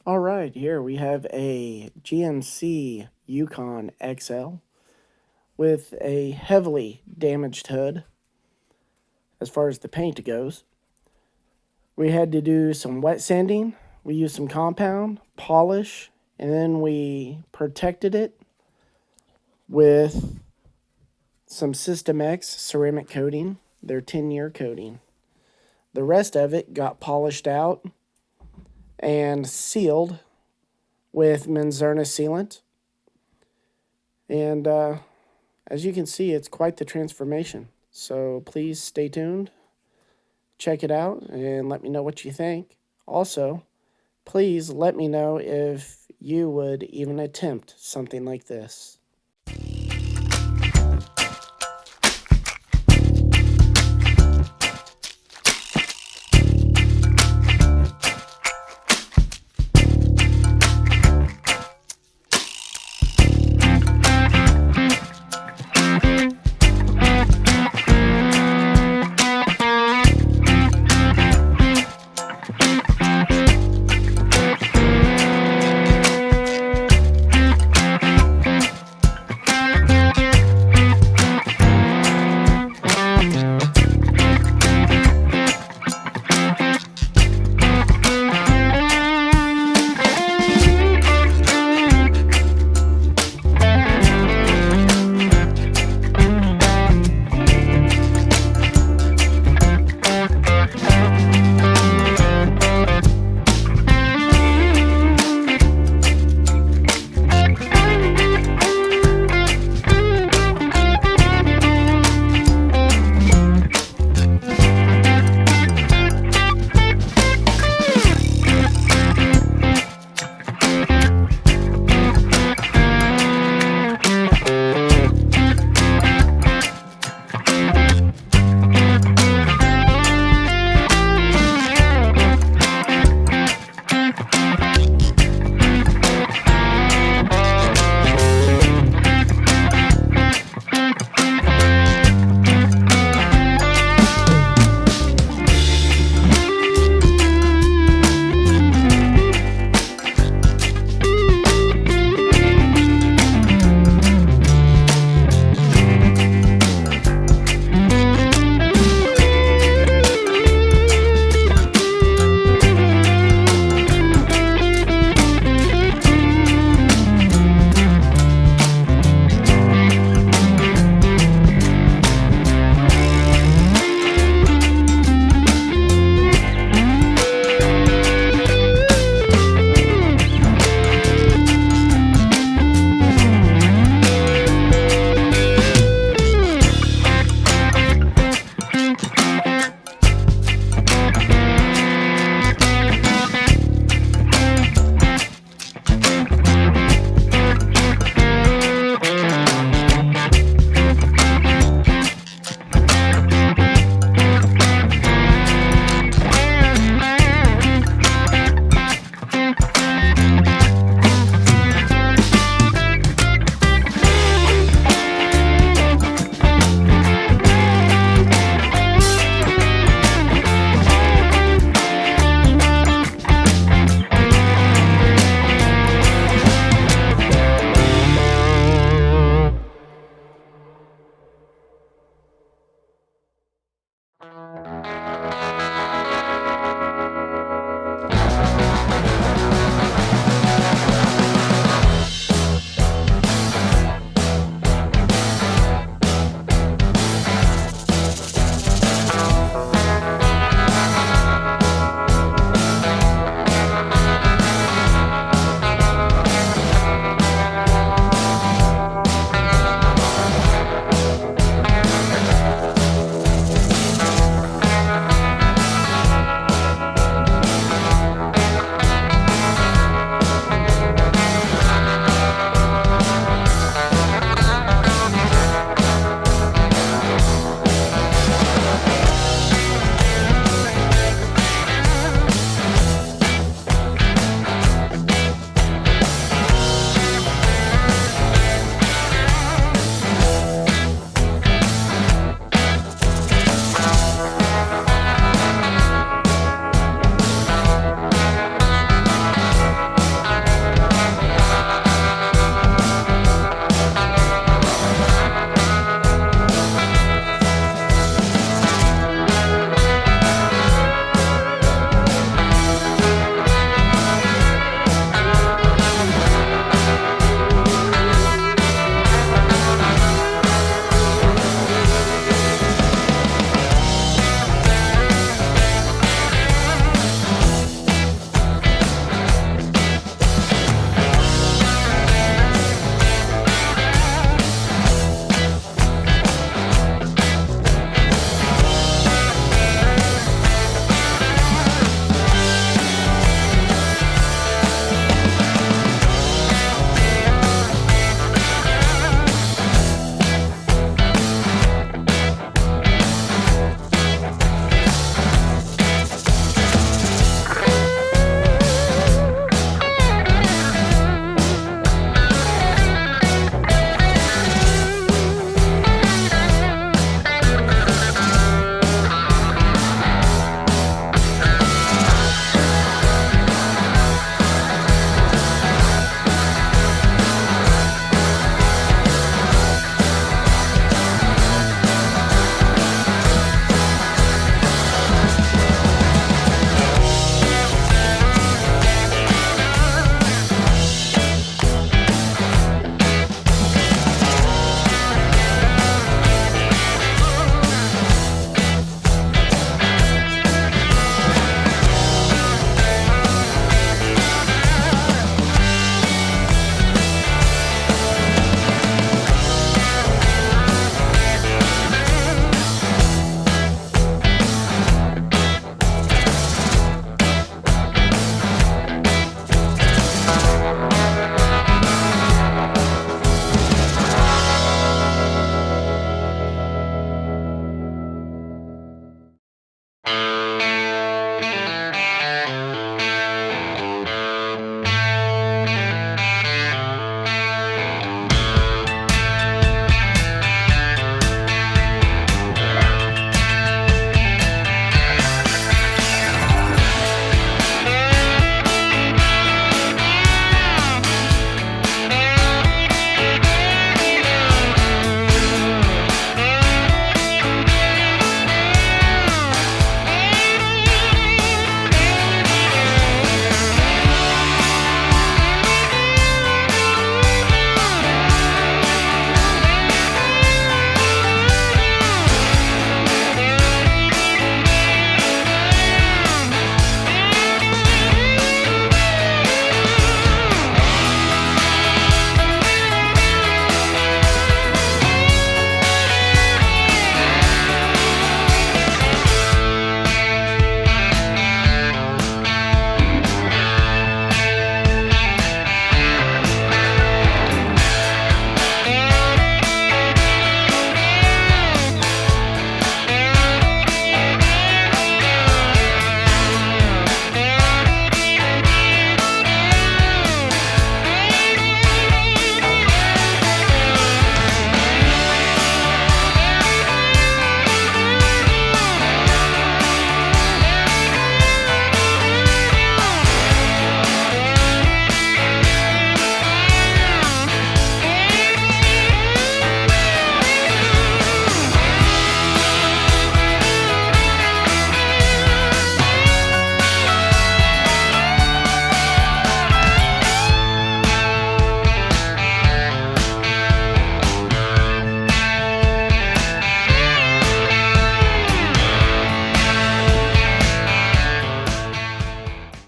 All right, here we have a GMC Yukon XL with a heavily damaged hood as far as the paint goes. We had to do some wet sanding, we used some compound, polish, and then we protected it with some System X ceramic coating, their 10-year coating. The rest of it got polished out and sealed with Menzerna sealant. And as you can see, it's quite the transformation. So please stay tuned, check it out, and let me know what you think. Also, please let me know if you would even attempt something like this.